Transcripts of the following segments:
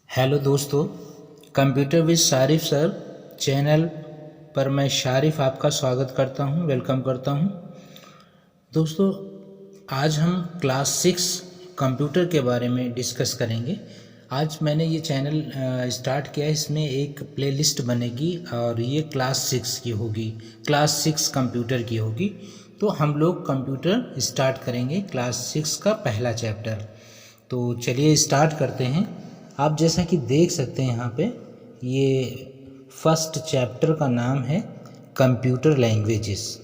Hello दोस्तों, computer with Sharif sir channel पर मैं शारिफ आपका स्वागत करता हूं, वेलकम करता हूं। दोस्तों, आज हम क्लास 6 कंप्यूटर के बारे में डिस्कस करेंगे। आज मैंने ये चैनल स्टार्ट किया है, इसमें एक प्लेलिस्ट बनेगी और ये क्लास 6 की होगी, क्लास 6 कंप्यूटर की होगी। तो हम लोग कंप्यूटर स्टार्ट करेंगे, क्लास 6 का पहला चैप्टर। तो चलिए स्टार्ट करते हैं। आप जैसा कि देख सकते हैं यहाँ पे, ये फर्स्ट चैप्टर का नाम है कंप्यूटर लैंग्वेजेस।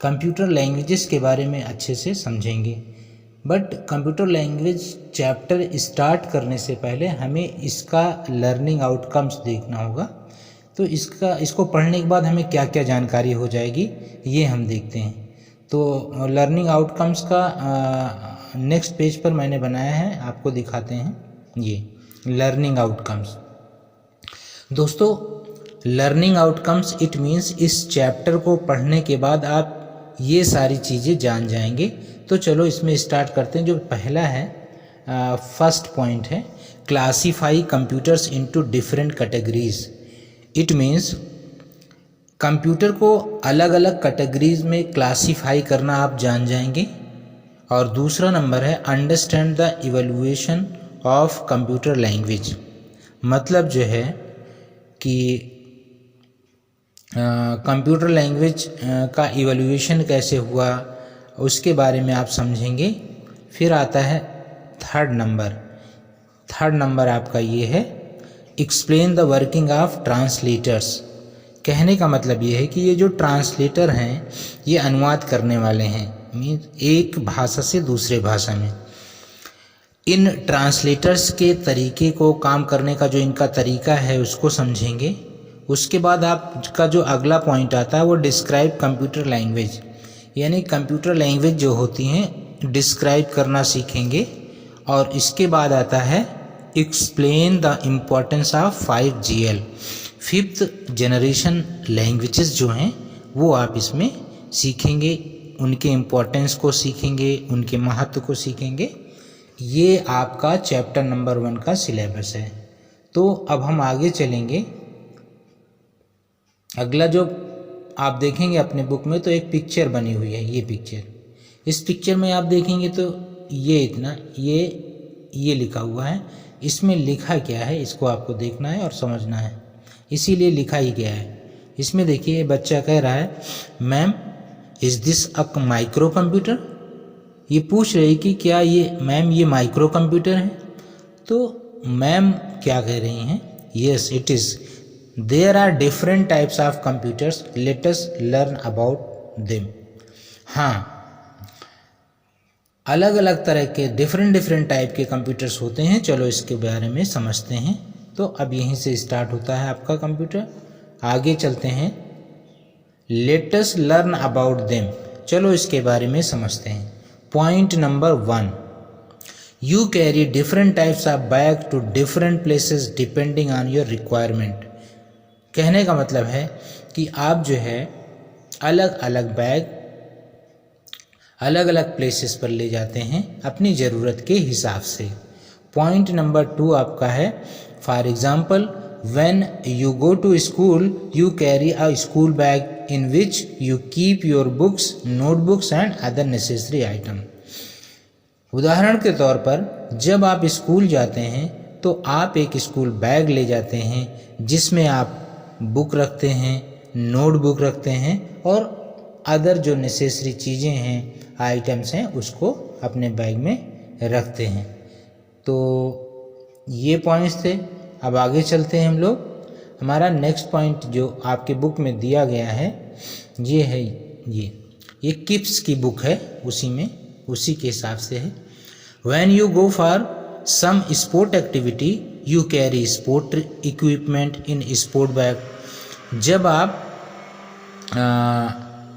कंप्यूटर लैंग्वेजेस के बारे में अच्छे से समझेंगे, but computer language chapter start करने से पहले हमें इसका लर्निंग आउटकम्स देखना होगा। तो इसको पढ़ने के बाद हमें क्या क्या जानकारी हो जाएगी ये हम देखते हैं। तो लर्निंग आउटकम्स का नेक्स्ट पेज पर मैंने बनाया है, आपको दिखाते हैं। ये लर्निंग आउटकम्स। दोस्तों, लर्निंग आउटकम्स इट मीन्स इस चैप्टर को पढ़ने के बाद आप ये सारी चीज़ें जान जाएंगे। तो चलो इसमें स्टार्ट करते हैं। जो पहला है, फर्स्ट पॉइंट है, classify computers into different categories. It means computer को अलग अलग कैटेगरीज में क्लासीफाई करना आप जान जाएंगे। और दूसरा नंबर है, understand the evaluation of computer language. मतलब जो है कि कंप्यूटर लैंग्वेज का इवैल्यूएशन कैसे हुआ उसके बारे में आप समझेंगे। फिर आता है थर्ड नंबर आपका ये है, explain the working of translators. कहने का मतलब ये है कि ये जो ट्रांसलेटर हैं ये अनुवाद करने वाले हैं, मीन्स एक भाषा से दूसरे भाषा में। इन ट्रांसलेटर्स के तरीके को, काम करने का जो इनका तरीका है उसको समझेंगे। उसके बाद आपका जो अगला पॉइंट आता है वो डिस्क्राइब कंप्यूटर लैंग्वेज, यानी कंप्यूटर लैंग्वेज जो होती हैं डिस्क्राइब करना सीखेंगे। और इसके बाद आता है explain the importance of 5GL, 5th generation languages जो हैं वो आप इसमें सीखेंगे, उनके इम्पोर्टेंस को सीखेंगे, उनके महत्व को सीखेंगे। ये आपका चैप्टर नंबर 1 का सिलेबस है। तो अब हम आगे चलेंगे। अगला जो आप देखेंगे अपने बुक में, तो एक पिक्चर बनी हुई है, ये पिक्चर। इस पिक्चर में आप देखेंगे तो ये लिखा हुआ है। इसमें लिखा क्या है इसको आपको देखना है और समझना है, इसीलिए लिखा ही गया है। इसमें देखिए, बच्चा कह रहा है, ma'am is this a micro computer. ये पूछ रही कि क्या ये माइक्रो कंप्यूटर है। तो मैम क्या कह रही हैं, yes it is, there are different types of computers, let us learn about them. हाँ, अलग अलग तरह के डिफरेंट टाइप के कंप्यूटर्स होते हैं, चलो इसके बारे में समझते हैं। तो अब यहीं से स्टार्ट होता है आपका कंप्यूटर। आगे चलते हैं, let us learn about them, चलो इसके बारे में समझते हैं। Point number 1, you carry different types of bag to different places depending on your requirement. कहने का मतलब है कि आप जो है अलग अलग बैग अलग अलग प्लेसेस पर ले जाते हैं अपनी ज़रूरत के हिसाब से। पॉइंट नंबर 2 आपका है, for example, when you go to school you carry a school bag in which you keep your books, notebooks and other necessary item। उदाहरण के तौर पर, जब आप स्कूल जाते हैं तो आप एक स्कूल बैग ले जाते हैं जिसमें आप बुक रखते हैं, नोटबुक रखते हैं और अदर जो नेसेसरी चीज़ें हैं, आइटम्स हैं, उसको अपने बैग में रखते हैं। तो ये पॉइंट्स थे। अब आगे चलते हैं हम लोग। हमारा नेक्स्ट पॉइंट जो आपके बुक में दिया गया है ये है, ये किप्स की बुक है, उसी के हिसाब से है। When you go for some sport activity you carry sport equipment in sport bag. जब आप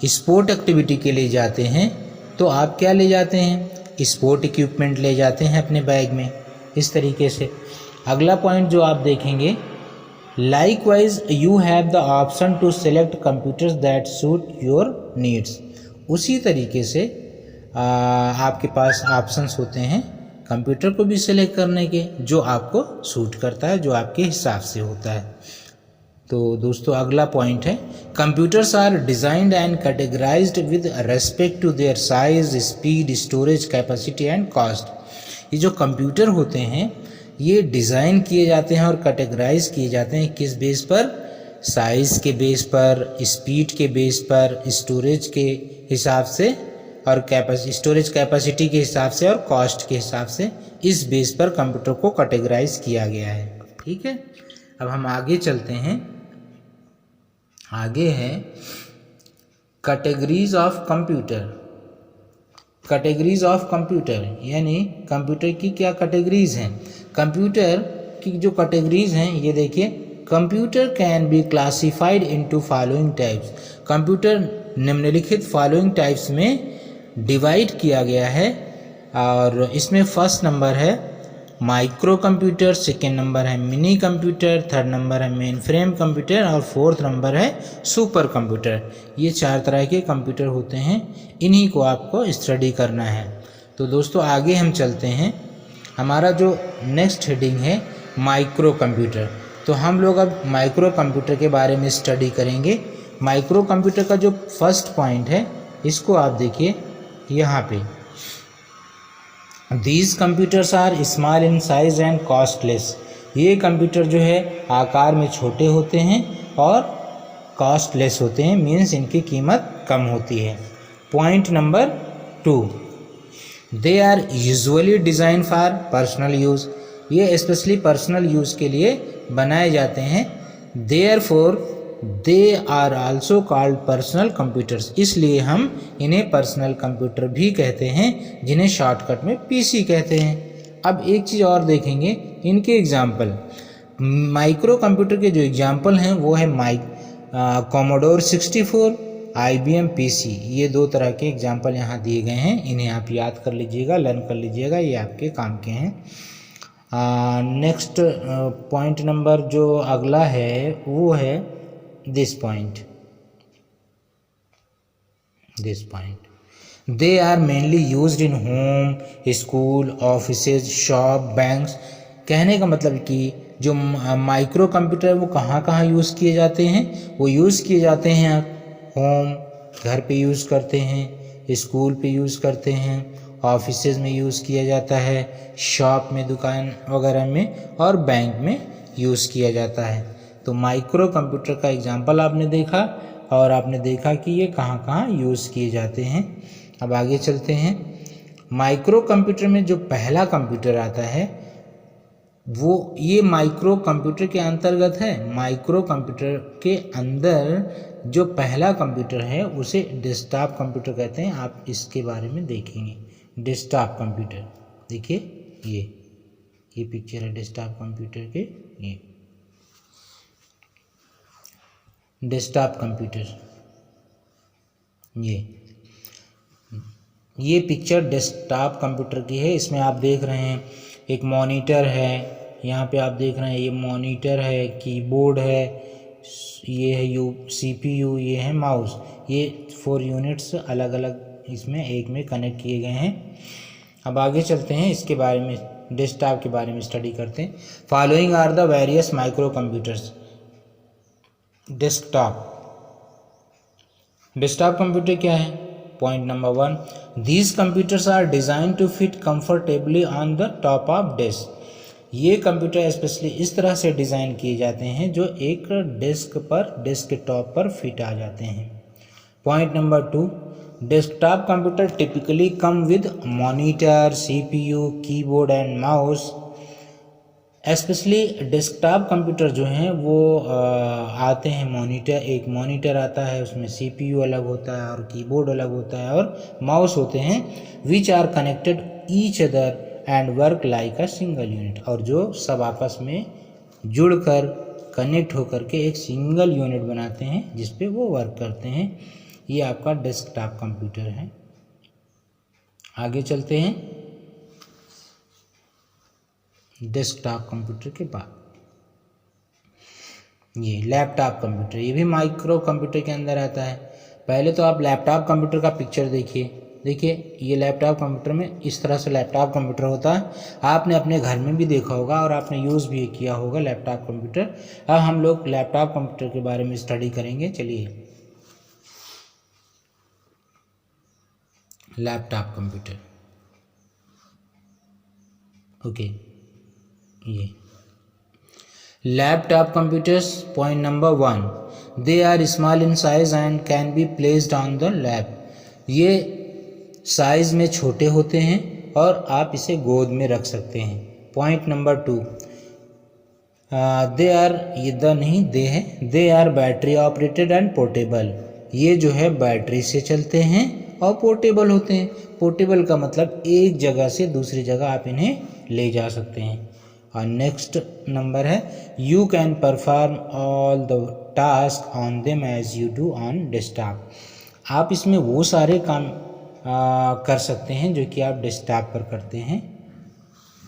स्पोर्ट एक्टिविटी के लिए जाते हैं तो आप क्या ले जाते हैं, स्पोर्ट इक्विपमेंट ले जाते हैं अपने बैग में, इस तरीके से। अगला पॉइंट जो आप देखेंगे, likewise you have the option to select computers that suit your needs. उसी तरीके से आपके पास ऑप्शंस होते हैं कंप्यूटर को भी सिलेक्ट करने के, जो आपको सूट करता है, जो आपके हिसाब से होता है। तो दोस्तों अगला पॉइंट है, computers are designed and categorized with respect to their size, speed, storage capacity and cost. ये जो कंप्यूटर होते हैं ये डिज़ाइन किए जाते हैं और कैटेगराइज किए जाते हैं किस बेस पर? साइज़ के बेस पर, स्पीड के बेस पर, स्टोरेज के हिसाब से और स्टोरेज कैपेसिटी के हिसाब से और कॉस्ट के हिसाब से। इस बेस पर कंप्यूटर को कैटेगराइज किया गया है। ठीक है, अब हम आगे चलते हैं। आगे है categories of computer. Categories of computer यानी कंप्यूटर की क्या कैटेगरीज हैं। कंप्यूटर की जो कैटेगरीज हैं ये देखिए, computer can be classified into following types. Computer निम्नलिखित फॉलोइंग टाइप्स में डिवाइड किया गया है और इसमें फर्स्ट नंबर है माइक्रो कंप्यूटर, सेकेंड नंबर है मिनी कंप्यूटर, थर्ड नंबर है मेन फ्रेम कंप्यूटर और फोर्थ नंबर है सुपर कंप्यूटर। ये 4 तरह के कंप्यूटर होते हैं, इन्हीं को आपको स्टडी करना है। तो दोस्तों आगे हम चलते हैं। हमारा जो नेक्स्ट हेडिंग है माइक्रो कंप्यूटर। तो हम लोग अब माइक्रो कंप्यूटर के बारे में स्टडी करेंगे। माइक्रो कंप्यूटर का जो फर्स्ट पॉइंट है इसको आप देखिए यहाँ पे, these computers are small in size and costless. ये कंप्यूटर जो है आकार में छोटे होते हैं और कॉस्टलेस होते हैं, मीन्स इनकी कीमत कम होती है। Point number 2, they are usually design for personal use. ये स्पेशली पर्सनल यूज़ के लिए बनाए जाते हैं। Therefore they are also called personal computers. इसलिए हम इन्हें पर्सनल कंप्यूटर भी कहते हैं, जिन्हें शॉर्टकट में पीसी कहते हैं। अब एक चीज़ और देखेंगे, इनके एग्जाम्पल। माइक्रो कंप्यूटर के जो एग्जाम्पल हैं वो है कोमोडोर 64, IBM PC। ये 2 तरह के एग्जाम्पल यहाँ दिए गए हैं, इन्हें आप याद कर लीजिएगा, लर्न कर लीजिएगा, ये आपके काम के हैं। नेक्स्ट पॉइंट नंबर जो अगला है वो है this point. They are mainly used in home, school, offices, shop, banks. कहने का मतलब कि जो माइक्रो कंप्यूटर वो कहाँ कहाँ यूज़ किए जाते हैं? वो यूज़ किए जाते हैं होम, घर पे यूज़ करते हैं, स्कूल पे यूज़ करते हैं, ऑफिसेज में यूज़ किया जाता है, शॉप में, दुकान वगैरह में और बैंक में यूज़ किया जाता है। तो माइक्रो कंप्यूटर का एग्जाम्पल आपने देखा और आपने देखा कि ये कहाँ कहाँ यूज़ किए जाते हैं। अब आगे चलते हैं। माइक्रो कंप्यूटर में जो पहला कंप्यूटर आता है वो ये माइक्रो कंप्यूटर के अंतर्गत है। माइक्रो कंप्यूटर के अंदर जो पहला कंप्यूटर है उसे डेस्कटॉप कंप्यूटर कहते हैं। आप इसके बारे में देखेंगे, डेस्कटॉप कंप्यूटर। देखिए ये पिक्चर है डेस्कटॉप कंप्यूटर के। ये डेस्कटॉप कंप्यूटर, ये पिक्चर डेस्कटॉप कंप्यूटर की है। इसमें आप देख रहे हैं एक मॉनिटर है, यहाँ पे आप देख रहे हैं ये मॉनिटर है, कीबोर्ड है, ये है CPU, ये है माउस। ये 4 यूनिट्स अलग अलग इसमें एक में कनेक्ट किए गए हैं। अब आगे चलते हैं, इसके बारे में डेस्कटॉप के बारे में स्टडी करते हैं। Following are the various micro computers. Desktop computer क्या है? Point number 1, these computers are design to fit comfortably on the top of desk. ये कंप्यूटर स्पेशली इस तरह से डिज़ाइन किए जाते हैं जो एक डेस्क के टॉप पर फिट आ जाते हैं। Point number 2, desktop computer typically come with monitor, CPU, keyboard and mouse. Specially desktop computer जो हैं वो आते हैं मॉनिटर, एक मॉनिटर आता है, उसमें CPU अलग होता है और कीबोर्ड अलग होता है और माउस होते हैं, which are connected each other and work like a single unit. और जो सब आपस में जुड़कर कनेक्ट होकर के एक सिंगल यूनिट बनाते हैं जिस पे वो वर्क करते हैं। ये आपका डेस्कटॉप कंप्यूटर है। आगे चलते हैं डेस्कटॉप कंप्यूटर के बाद ये लैपटॉप कंप्यूटर, ये भी माइक्रो कंप्यूटर के अंदर आता है। पहले तो आप लैपटॉप कंप्यूटर का पिक्चर देखिए, देखिए ये लैपटॉप कंप्यूटर में इस तरह से लैपटॉप कंप्यूटर होता है। आपने अपने घर में भी देखा होगा और आपने यूज़ भी किया होगा लैपटॉप कंप्यूटर। अब हम लोग लैपटॉप कंप्यूटर के बारे में स्टडी करेंगे। चलिए, लैपटॉप कंप्यूटर, ओके। ये laptop computers, point number 1, they are small in size and can be placed on the lap. ये साइज में छोटे होते हैं और आप इसे गोद में रख सकते हैं। पॉइंट नंबर 2, दे आर, ये द नहीं दे है, they are battery operated and portable. ये जो है बैटरी से चलते हैं और पोर्टेबल होते हैं। पोर्टेबल का मतलब एक जगह से दूसरी जगह आप इन्हें ले जा सकते हैं। और नेक्स्ट नंबर है, you can perform all the task on them as you do on desktop. आप इसमें वो सारे काम कर सकते हैं जो कि आप डेस्कटॉप पर करते हैं।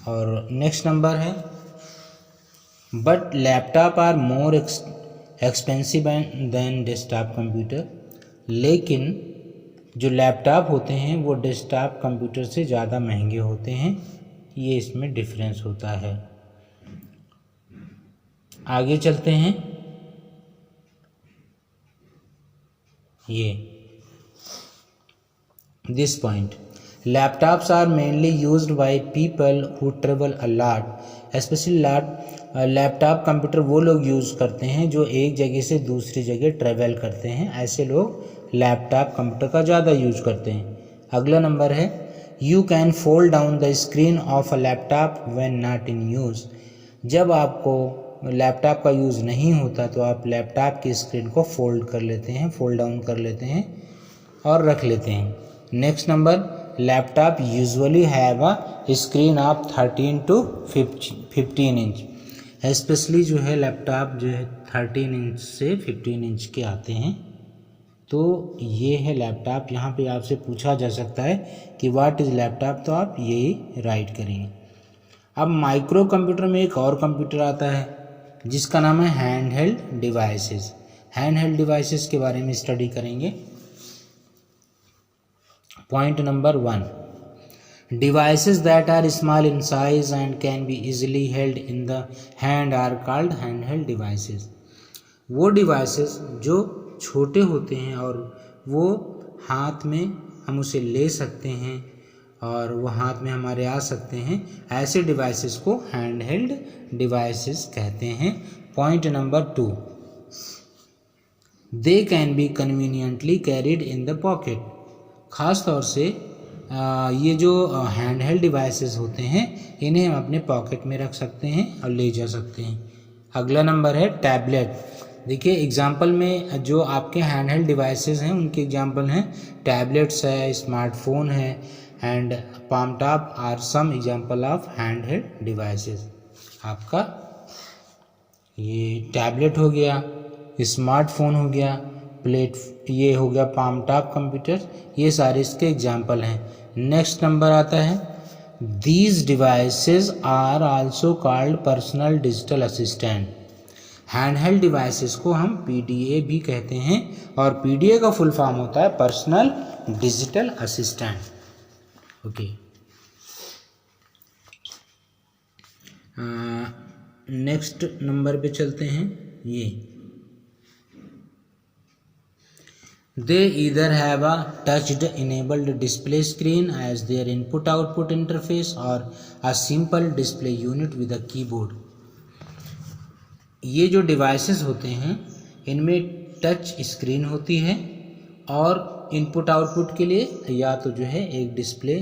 और नेक्स्ट नंबर है, but laptop are more expensive than desktop computer. लेकिन जो लैपटॉप होते हैं वो डेस्कटॉप कंप्यूटर से ज़्यादा महंगे होते हैं। ये इसमें डिफरेंस होता है। आगे चलते हैं। ये this point, laptops are mainly used by people who travel a lot, especially laptop computer वो लोग यूज़ करते हैं जो एक जगह से दूसरी जगह ट्रेवल करते हैं। ऐसे लोग लैपटॉप कंप्यूटर का ज़्यादा यूज करते हैं। अगला नंबर है, you can fold down the screen of a laptop when not in use. जब आपको लैपटॉप का यूज़ नहीं होता तो आप लैपटॉप की स्क्रीन को फोल्ड कर लेते हैं, फोल्ड डाउन कर लेते हैं और रख लेते हैं। Next number, laptop usually have a screen of 13 to 15 inch. Specially जो है लैपटॉप जो है 13 इंच से 15 इंच के आते हैं। तो ये है लैपटॉप। यहाँ पे आपसे पूछा जा सकता है कि व्हाट इज़ लैपटॉप, तो आप यही राइट करेंगे। अब माइक्रो कंप्यूटर में एक और कंप्यूटर आता है जिसका नाम है hand held devices. Hand held devices के बारे में स्टडी करेंगे। Point number 1, devices that are small in size and can be easily held in the hand are called hand held devices. वो डिवाइसेस जो छोटे होते हैं और वो हाथ में हम उसे ले सकते हैं और वो हाथ में हमारे आ सकते हैं, ऐसे डिवाइसेस को हैंड हेल्ड डिवाइसेस कहते हैं। Point number 2, they can be conveniently carried in the pocket. ख़ास तौर से ये जो हैंड हेल्ड डिवाइसेस होते हैं इन्हें हम अपने पॉकेट में रख सकते हैं और ले जा सकते हैं। अगला नंबर है टैबलेट। देखिए एग्जाम्पल में जो आपके हैंड हेल्ड डिवाइसेस हैं उनके एग्जाम्पल हैं टैबलेट्स है, स्मार्टफोन है and palm top are some example of hand held devices. आपका ये टैबलेट हो गया, स्मार्टफोन हो गया, ये हो गया पाम टॉप कंप्यूटर, ये सारे इसके एग्जाम्पल हैं। नेक्स्ट नंबर आता है, these devices are also called personal digital assistant. Hand held devices को हम PDA भी कहते हैं और PDA का फुल फॉर्म होता है personal digital assistant. Okay, next number पे चलते हैं। ये they either have a touched enabled display screen as their input output interface or a simple display unit with a keyboard। ये जो डिवाइसेस होते हैं इनमें टच स्क्रीन होती है और इनपुट आउटपुट के लिए या तो जो है एक डिस्प्ले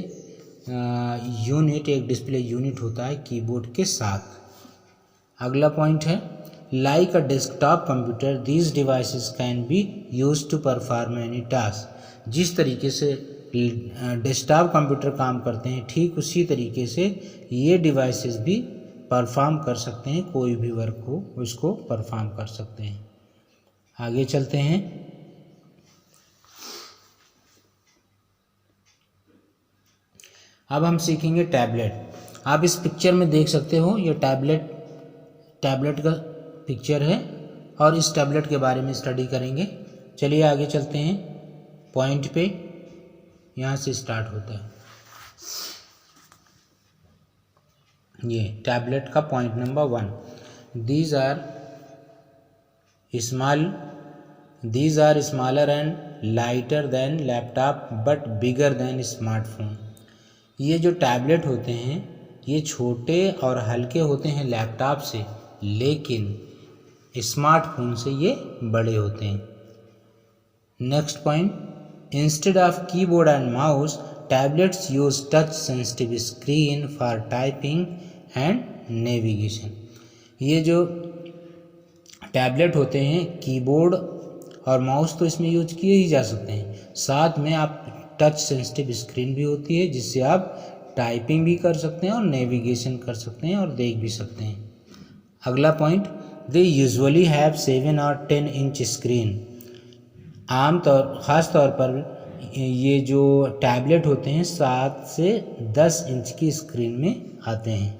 यूनिट होता है कीबोर्ड के साथ। अगला पॉइंट है, like a desktop computer these devices can be used to perform any task। जिस तरीके से डेस्कटॉप कंप्यूटर काम करते हैं ठीक उसी तरीके से ये डिवाइसेस भी परफॉर्म कर सकते हैं, कोई भी वर्क हो उसको परफॉर्म कर सकते हैं। आगे चलते हैं। अब हम सीखेंगे टैबलेट। आप इस पिक्चर में देख सकते हो ये टैबलेट का पिक्चर है और इस टैबलेट के बारे में स्टडी करेंगे। चलिए आगे चलते हैं पॉइंट पे। यहाँ से स्टार्ट होता है। ये टैबलेट का point number 1, these are smaller and lighter than laptop but bigger than smartphone. ये जो टैबलेट होते हैं ये छोटे और हल्के होते हैं लैपटॉप से, लेकिन स्मार्टफोन से ये बड़े होते हैं। Next point, instead of keyboard and mouse tablets use touch sensitive screen for typing and navigation. ये जो टैबलेट होते हैं कीबोर्ड और माउस तो इसमें यूज किए ही जा सकते हैं, साथ में आप टच सेंसिटिव स्क्रीन भी होती है जिससे आप टाइपिंग भी कर सकते हैं और नेविगेशन कर सकते हैं और देख भी सकते हैं। अगला पॉइंट, दे यूजुअली हैव 7 और 10 इंच स्क्रीन। ख़ास तौर पर ये जो टैबलेट होते हैं 7 से 10 इंच की स्क्रीन में आते हैं।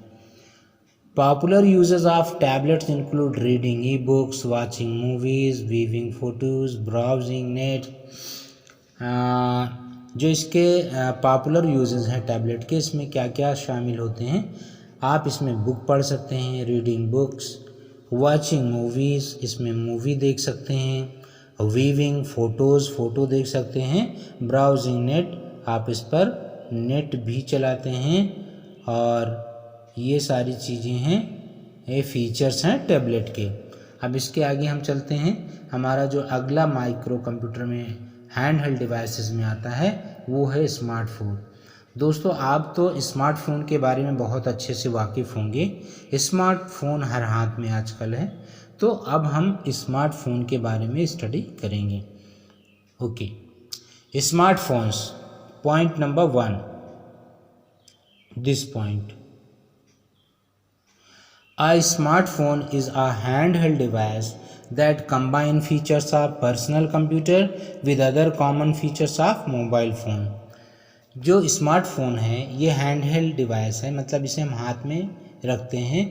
Popular uses of tablets include reading e books, watching movies, viewing photos, browsing net. जो इसके पॉपुलर यूजेस हैं टैबलेट के, इसमें क्या क्या शामिल होते हैं? आप इसमें बुक पढ़ सकते हैं, रीडिंग बुक्स, वाचिंग मूवीज़, इसमें मूवी देख सकते हैं, व्यूइंग फ़ोटो देख सकते हैं, ब्राउजिंग नेट, आप इस पर नेट भी चलाते हैं, और ये सारी चीज़ें हैं, ये फीचर्स हैं टैबलेट के। अब इसके आगे हम चलते हैं। हमारा जो अगला माइक्रो कंप्यूटर में हैंड हेल्ड डिवाइसेस में आता है वो है स्मार्टफोन। दोस्तों, आप तो स्मार्टफोन के बारे में बहुत अच्छे से वाकिफ़ होंगे। स्मार्टफोन हर हाथ में आजकल है, तो अब हम स्मार्टफोन के बारे में स्टडी करेंगे। Okay, smartphones, point number 1, this point, a smartphone is a handheld device that combine features of personal computer with other common features of mobile phone। जो स्मार्टफोन है ये हैंडहेल्ड डिवाइस है, मतलब इसे हम हाथ में रखते हैं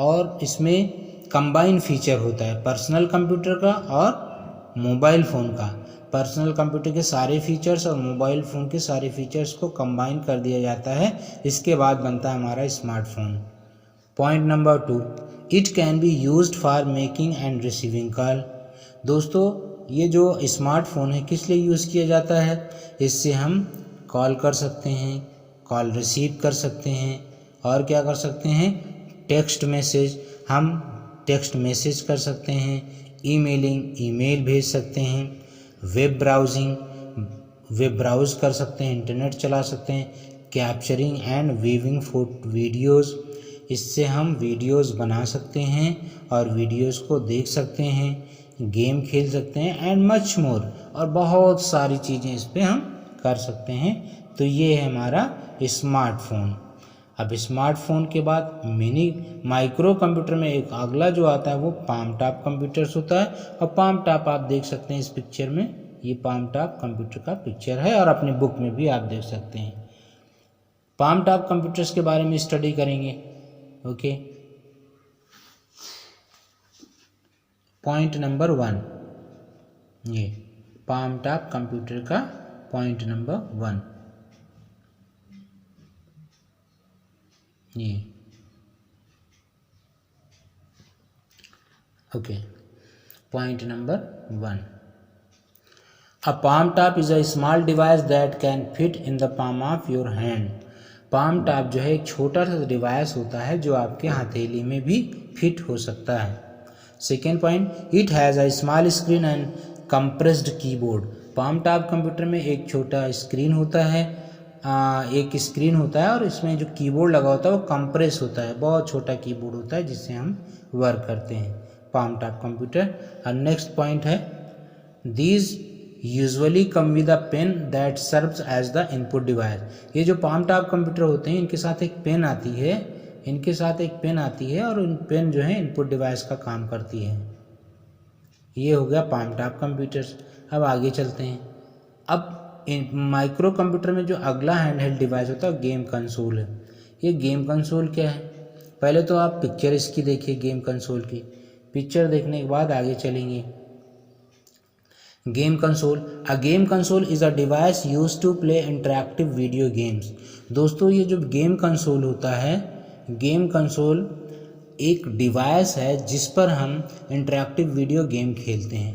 और इसमें कंबाइन फीचर होता है पर्सनल कंप्यूटर का और मोबाइल फ़ोन का। पर्सनल कंप्यूटर के सारे फीचर्स और मोबाइल फ़ोन के सारे फीचर्स को कंबाइन कर दिया जाता है, इसके बाद बनता है हमारा smartphone. Point number 2, it can be used for making and receiving call. दोस्तों, ये जो स्मार्टफोन है किस लिए यूज़ किया जाता है? इससे हम कॉल कर सकते हैं, कॉल रिसीव कर सकते हैं, और क्या कर सकते हैं? टेक्स्ट मैसेज, हम टेक्स्ट मैसेज कर सकते हैं, ईमेल भेज सकते हैं, वेब ब्राउज़ कर सकते हैं, इंटरनेट चला सकते हैं, कैप्चरिंग एंड व्यूइंग वीडियोज़, इससे हम वीडियोस बना सकते हैं और वीडियोस को देख सकते हैं, गेम खेल सकते हैं, एंड मच मोर, और बहुत सारी चीज़ें इस पर हम कर सकते हैं। तो ये है हमारा स्मार्टफोन। अब स्मार्टफोन के बाद माइक्रो कंप्यूटर में एक अगला जो आता है वो पाम टॉप कंप्यूटर्स होता है, और पाम टॉप आप देख सकते हैं इस पिक्चर में, ये पाम टॉप कंप्यूटर का पिक्चर है, और अपनी बुक में भी आप देख सकते हैं। पाम टॉप कंप्यूटर्स के बारे में स्टडी करेंगे। ओके, पॉइंट नंबर 1, ये पाम टॉप कंप्यूटर का पॉइंट नंबर 1, ये okay, point number 1, a palm top is a small device that can fit in the palm of your hand. Palm top जो है एक छोटा सा डिवाइस होता है जो आपके हथेली में भी फिट हो सकता है। Second point, it has a small screen and compressed keyboard. Palm top computer में एक छोटा स्क्रीन होता है, एक स्क्रीन होता है, और इसमें जो कीबोर्ड लगा होता है वो कंप्रेस होता है, बहुत छोटा कीबोर्ड होता है जिससे हम वर्क करते हैं पाम टॉप कंप्यूटर। और नेक्स्ट पॉइंट है, these usually come with a pen that serves as the input device. ये जो पाम टॉप कंप्यूटर होते हैं इनके साथ एक पेन आती है, और उन पेन जो है इनपुट डिवाइस का काम करती है। ये हो गया पाम टॉप कंप्यूटर्स। अब आगे चलते हैं। अब माइक्रो कंप्यूटर में जो अगला हैंडहेल्ड डिवाइस होता है गेम कंसोल है। ये गेम कंसोल क्या है? पहले तो आप पिक्चर इसकी देखिए, गेम कंसोल की पिक्चर देखने के बाद आगे चलेंगे। Game console, a game console is a device use to play interactive video games. दोस्तों ये जो गेम कंसोल होता है, गेम कंसोल एक डिवाइस है जिस पर हम इंटरैक्टिव वीडियो गेम खेलते हैं।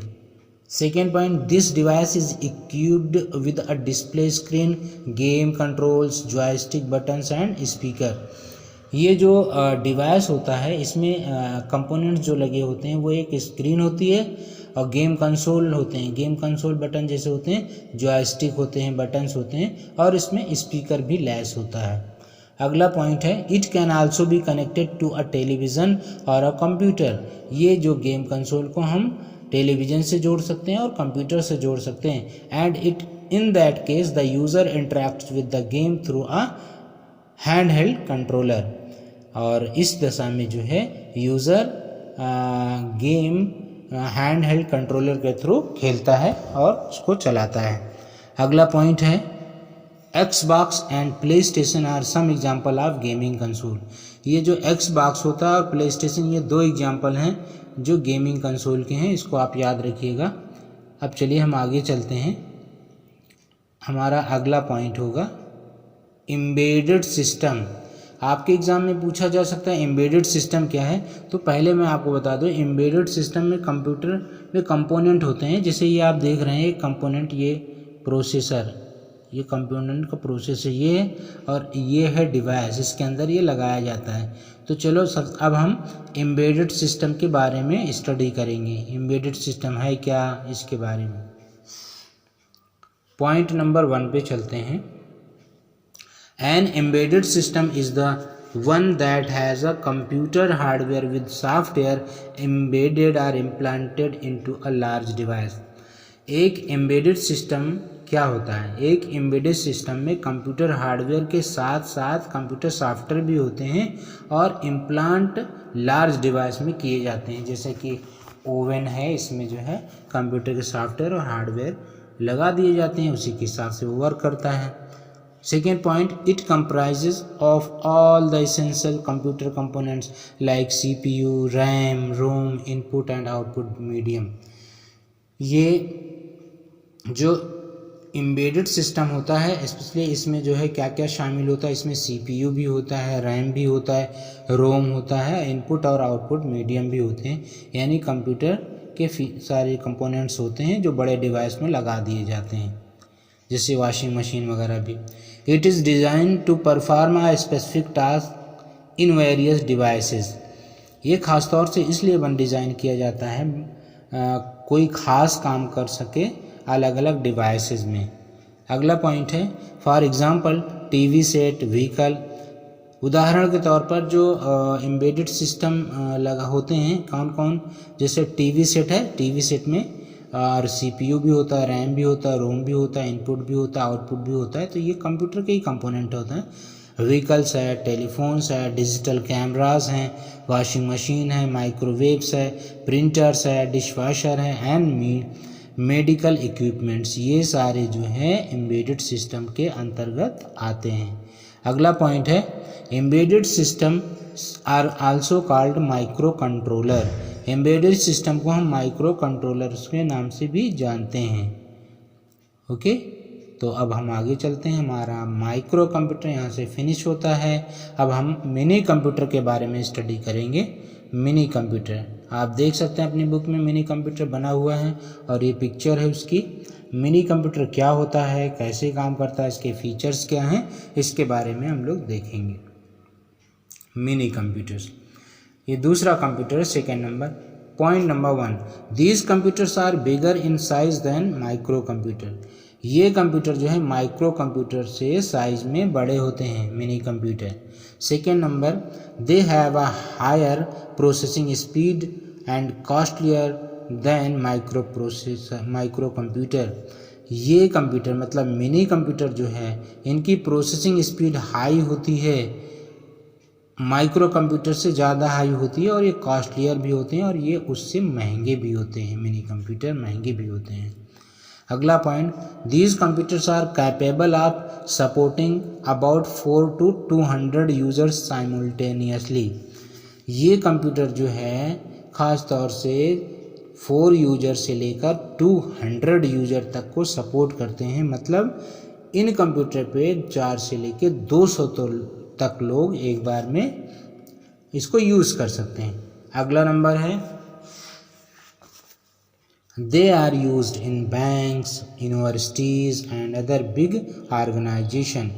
Second point, this device is equipped with a display screen, game controls, joystick buttons and speaker. ये जो डिवाइस होता है इसमें कंपोनेंट्स जो लगे होते हैं वो एक स्क्रीन होती है और गेम कंसोल होते हैं। गेम कंसोल बटन जैसे होते हैं, जॉयस्टिक होते हैं, बटन्स होते हैं और इसमें स्पीकर भी लैस होता है। अगला पॉइंट है, it can also be connected to a television or a computer. ये जो गेम कंसोल को हम टेलीविज़न से जोड़ सकते हैं और कंप्यूटर से जोड़ सकते हैं। And it in that case the user interacts with the game through a hand held controller. और इस दशा में जो है user game hand held controller के थ्रू खेलता है और उसको चलाता है। अगला पॉइंट है, Xbox and PlayStation are some example of gaming console. ये जो एक्सबॉक्स होता है और प्ले स्टेशन, ये दो एग्जाम्पल हैं जो गेमिंग कंसोल के हैं, इसको आप याद रखिएगा। अब चलिए हम आगे चलते हैं। हमारा अगला पॉइंट होगा एम्बेडेड सिस्टम। आपके एग्ज़ाम में पूछा जा सकता है एम्बेडेड सिस्टम क्या है। तो पहले मैं आपको बता दूं, एम्बेडेड सिस्टम में कंप्यूटर में कंपोनेंट होते हैं। जैसे ये आप देख रहे हैं कंपोनेंट, ये प्रोसेसर, ये कंपोनेंट का प्रोसेसर ये है और ये है डिवाइस, इसके अंदर ये लगाया जाता है। तो चलो अब हम एम्बेडेड सिस्टम के बारे में स्टडी करेंगे। एम्बेडेड सिस्टम है क्या, इसके बारे में। पॉइंट नंबर 1 पे चलते हैं। An embedded system is the one that has a computer hardware with software embedded or implanted into a large device। एक embedded system क्या होता है? एक embedded system में कंप्यूटर हार्डवेयर के साथ साथ कंप्यूटर सॉफ्टवेयर भी होते हैं और इम्प्लांट लार्ज डिवाइस में किए जाते हैं। जैसे कि ओवन है, इसमें जो है कंप्यूटर के सॉफ्टवेयर और हार्डवेयर लगा दिए जाते हैं, उसी के हिसाब से वो वर्क करता है। Second point, it comprises of all the essential computer components like CPU, RAM, ROM, input and output medium। ये जो embedded system होता है, स्पेशली इसमें जो है क्या क्या शामिल होता है, इसमें CPU भी होता है, RAM भी होता है, ROM होता है, इनपुट और आउटपुट मीडियम भी होते हैं। यानी कंप्यूटर के सारे कंपोनेंट्स होते हैं जो बड़े डिवाइस में लगा दिए जाते हैं, जैसे वॉशिंग मशीन वगैरह भी। It is design to perform a specific task in various devices. ये ख़ास तौर से इसलिए डिज़ाइन किया जाता है कोई ख़ास काम कर सके अलग अलग डिवाइसेस में। अगला पॉइंट है, for example TV set, vehicle. उदाहरण के तौर पर जो एम्बेडेड सिस्टम लगा होते हैं कौन कौन, जैसे टीवी सेट है, टीवी सेट में और CPU भी होता है, रैम भी होता है, रोम भी होता है, इनपुट भी होता है, आउटपुट भी होता है। तो ये कंप्यूटर के ही कंपोनेंट होते हैं। व्हीकल्स है, टेलीफोन्स है, डिजिटल कैमरास हैं, वॉशिंग मशीन है, माइक्रोवेव्स है, प्रिंटर्स है, डिशवॉशर है एंड मेडिकल इक्विपमेंट्स। ये सारे जो है एम्बेडेड सिस्टम के अंतर्गत आते हैं। अगला पॉइंट है, embedded system are also called micro controller. Embedded system को हम माइक्रो कंट्रोलर्स के नाम से भी जानते हैं। ओके, तो अब हम आगे चलते हैं। हमारा माइक्रो कंप्यूटर यहाँ से फिनिश होता है। अब हम मिनी कंप्यूटर के बारे में स्टडी करेंगे। मिनी कंप्यूटर आप देख सकते हैं अपनी बुक में मिनी कंप्यूटर बना हुआ है और ये पिक्चर है उसकी। मिनी कंप्यूटर क्या होता है, कैसे काम करता है, इसके फीचर्स क्या हैं, इसके बारे में हम लोग देखेंगे। मिनी कंप्यूटर्स, ये दूसरा कंप्यूटर है, second number. Point number 1, these computers are bigger in size than micro computer. ये कंप्यूटर जो है माइक्रो कंप्यूटर से साइज में बड़े होते हैं, mini computer. Second number, they have a higher processing speed and costlier than micro computer. ये computer मतलब मिनी कंप्यूटर जो है इनकी प्रोसेसिंग स्पीड हाई होती है, माइक्रो कंप्यूटर से ज़्यादा हाई होती है और ये कॉस्टलियर भी होते हैं और ये उससे महंगे भी होते हैं। मिनी कंप्यूटर महंगे भी होते हैं। अगला point, these computers are capable of supporting about 4 to 200 users simultaneously. ये कंप्यूटर जो है ख़ास तौर से 4 यूजर से लेकर 200 यूजर तक को सपोर्ट करते हैं। मतलब इन कंप्यूटर पे 4 से लेकर 200 तक लोग एक बार में इसको यूज़ कर सकते हैं। अगला नंबर है they are used in banks, universities and other big organization.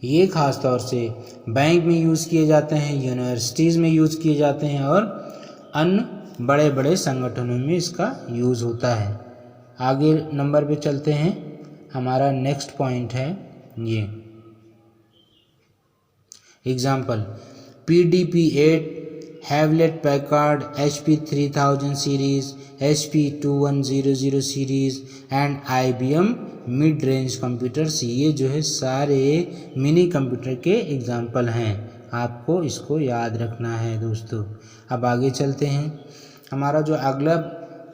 ये ख़ास तौर से बैंक में यूज़ किए जाते हैं, यूनिवर्सिटीज़ में यूज़ किए जाते हैं और अन्य बड़े बड़े संगठनों में इसका यूज़ होता है। आगे नंबर पे चलते हैं। हमारा नेक्स्ट पॉइंट है ये example PDP-8, Hewlett Packard HP 3000 series, HP 2100 series and IBM mid range computers. ये जो है सारे मिनी कंप्यूटर के एग्जाम्पल हैं, आपको इसको याद रखना है दोस्तों। अब आगे चलते हैं। हमारा जो अगला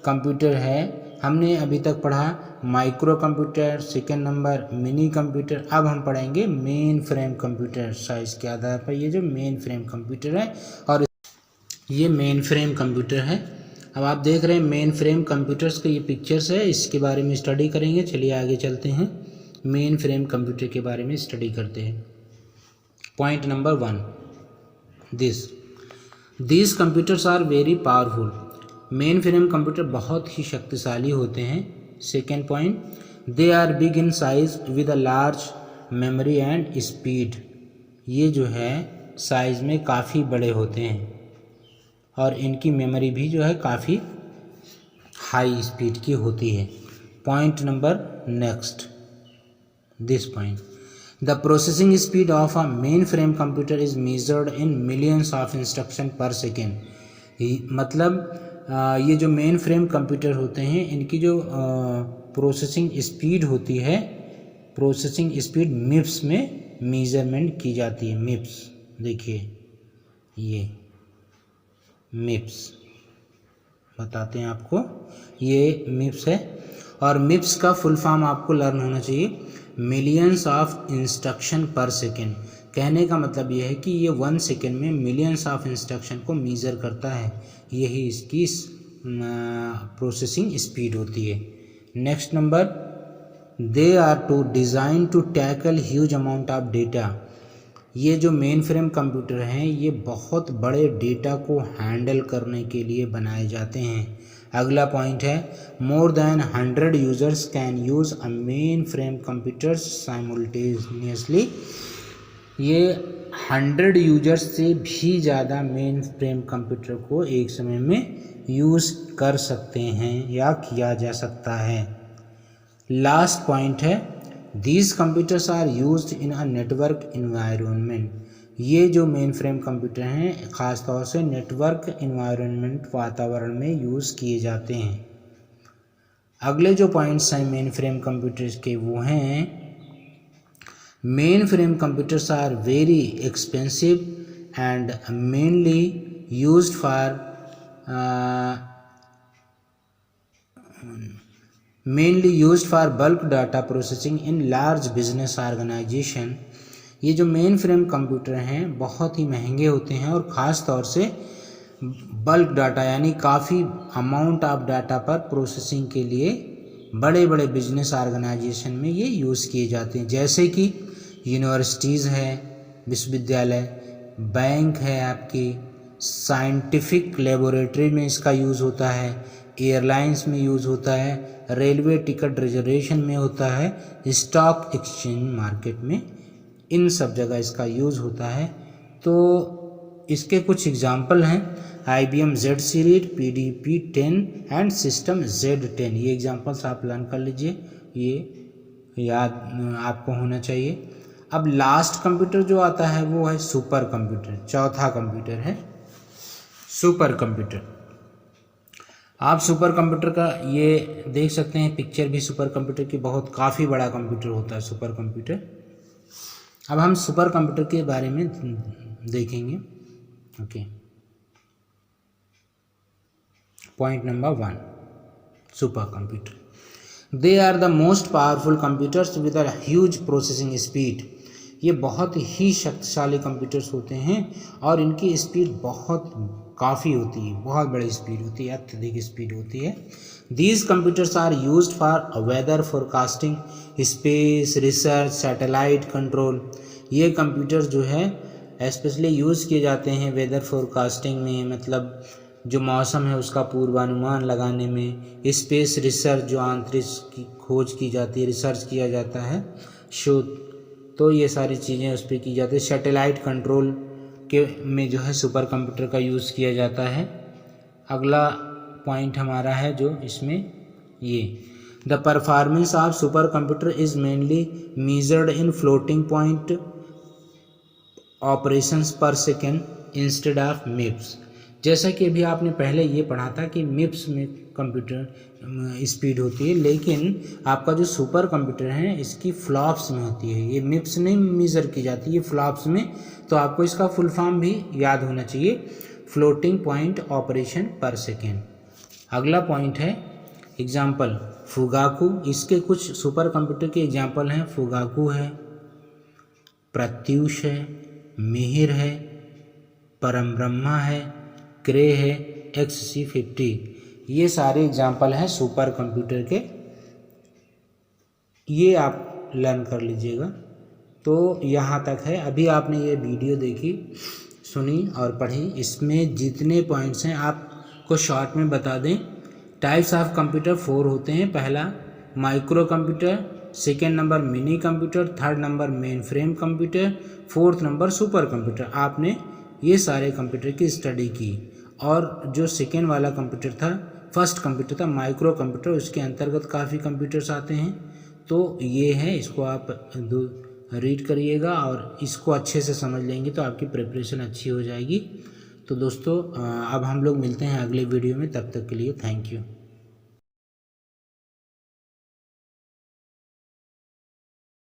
कंप्यूटर है, हमने अभी तक पढ़ा micro computer, second number mini computer. अब हम पढ़ेंगे मेन फ्रेम कंप्यूटर। साइज़ के आधार पर ये जो मेन फ्रेम कंप्यूटर है और ये मेन फ्रेम कंप्यूटर है। अब आप देख रहे हैं मेन फ्रेम कंप्यूटर्स के ये पिक्चर्स है, इसके बारे में स्टडी करेंगे। चलिए आगे चलते हैं, मेन फ्रेम कंप्यूटर के बारे में स्टडी करते हैं। Point number 1, this computers are very powerful. Mainframe computer बहुत ही शक्तिशाली होते हैं। Second point, they are big in size with a large memory and speed. ये जो है साइज़ में काफ़ी बड़े होते हैं और इनकी मेमोरी भी जो है काफ़ी हाई स्पीड की होती है। Point number next, this point, the processing speed of a main frame computer is measured in millions of instruction पर सेकेंड। मतलब ये जो मेन फ्रेम कंप्यूटर होते हैं इनकी जो प्रोसेसिंग स्पीड होती है, प्रोसेसिंग स्पीड मिप्स में मेजरमेंट की जाती है। मिप्स देखिए, ये मिप्स बताते हैं आपको, ये मिप्स है और मिप्स का फुल फॉर्म आपको लर्न होना चाहिए, मिलियंस ऑफ इंस्ट्रक्शन पर सेकेंड। कहने का मतलब ये है कि ये 1 सेकेंड में मिलियंस ऑफ इंस्ट्रक्शन को मेज़र करता है, यही इसकी प्रोसेसिंग स्पीड होती है। Next number, they are to design to tackle huge amount of data. ये जो मेन फ्रेम कंप्यूटर हैं ये बहुत बड़े डेटा को हैंडल करने के लिए बनाए जाते हैं। अगला पॉइंट है, more than 100 users can use a main frame computers simultaneously. ये 100 यूजर्स से भी ज़्यादा मेन फ्रेम कंप्यूटर को एक समय में यूज़ कर सकते हैं या किया जा सकता है। लास्ट पॉइंट है, these computers are used in a network environment. ये जो मेन फ्रेम कंप्यूटर हैं ख़ास तौर से नेटवर्क इन्वायरमेंट वातावरण में यूज़ किए जाते हैं। अगले जो पॉइंट्स हैं मेन फ्रेम कंप्यूटर्स के वो हैं, mainframe computers are very expensive and mainly used for bulk data processing in large business organisation. ये जो मेन फ्रेम कंप्यूटर हैं बहुत ही महंगे होते हैं और ख़ास तौर से बल्क डाटा यानी काफ़ी अमाउंट ऑफ डाटा पर प्रोसेसिंग के लिए बड़े बड़े बिजनेस ऑर्गेनाइजेशन में ये यूज़ किए जाते हैं, जैसे कि यूनिवर्सिटीज़ है, विश्वविद्यालय, बैंक है, आपकी साइंटिफिक लेबोरेटरी में इसका यूज़ होता है, एयरलाइंस में यूज़ होता है, रेलवे टिकट रिजर्वेशन में होता है, स्टॉक एक्सचेंज मार्केट में, इन सब जगह इसका यूज़ होता है। तो इसके कुछ एग्जाम्पल हैं, IBM Z series, PDP-10 and system Z10। ये एग्जाम्पल्स आप लर्न कर लीजिए, ये याद आपको होना चाहिए। अब लास्ट कंप्यूटर जो आता है वो है सुपर कंप्यूटर। चौथा कंप्यूटर है सुपर कंप्यूटर। आप सुपर कंप्यूटर का ये देख सकते हैं पिक्चर भी सुपर कंप्यूटर की, बहुत काफ़ी बड़ा कंप्यूटर होता है सुपर कंप्यूटर। अब हम सुपर कंप्यूटर के बारे में देखेंगे। Okay, point number 1, supercomputer. They are the most powerful computers with a huge processing speed. ये बहुत ही शक्तिशाली कंप्यूटर्स होते हैं और इनकी स्पीड बहुत काफ़ी होती है, बहुत बड़ी स्पीड होती है, अत्यधिक स्पीड होती है। These computers are used for weather forecasting, space research, satellite control. ये कंप्यूटर्स जो है स्पेशली यूज़ किए जाते हैं वेदर फोरकास्टिंग में, मतलब जो मौसम है उसका पूर्वानुमान लगाने में, स्पेस रिसर्च जो अंतरिक्ष की खोज की जाती है, रिसर्च किया जाता है, शोध, तो ये सारी चीज़ें उस पर की जाती है। सैटेलाइट कंट्रोल के में जो है सुपर कंप्यूटर का यूज़ किया जाता है। अगला पॉइंट हमारा है जो इसमें ये the performance of super computer is mainly measured in floating point operations पर सेकेंड इंस्टेड ऑफ मिप्स। जैसा कि अभी आपने पहले ये पढ़ा था कि मिप्स में कंप्यूटर स्पीड होती है, लेकिन आपका जो सुपर कंप्यूटर है इसकी फ्लॉप्स में होती है, ये मिप्स नहीं मेज़र की जाती, ये फ्लॉप्स में। तो आपको इसका फुल फॉर्म भी याद होना चाहिए, फ्लोटिंग पॉइंट ऑपरेशन पर सेकेंड। अगला पॉइंट है एग्जाम्पल फुगाकू। इसके कुछ सुपर कंप्यूटर के एग्जाम्पल हैं, फुगाकू है, प्रत्यूष है, मिहिर है, परमब्रह्मा है, क्रे है, XC50। ये सारे एग्जाम्पल हैं सुपर कंप्यूटर के, ये आप लर्न कर लीजिएगा। तो यहाँ तक है। अभी आपने ये वीडियो देखी, सुनी और पढ़ी, इसमें जितने पॉइंट्स हैं आपको शॉर्ट में बता दें। टाइप्स ऑफ कंप्यूटर 4 होते हैं। पहला micro computer, second number mini computer, third number main frame computer, fourth number super computer. आपने ये सारे कंप्यूटर की स्टडी की। और जो सेकेंड वाला कंप्यूटर था, फर्स्ट कंप्यूटर था माइक्रो कंप्यूटर, उसके अंतर्गत काफ़ी कंप्यूटर्स आते हैं। तो ये है, इसको आप रीड करिएगा और इसको अच्छे से समझ लेंगे तो आपकी प्रिपरेशन अच्छी हो जाएगी। तो दोस्तों अब हम लोग मिलते हैं अगले वीडियो में, तब तक के लिए थैंक यू।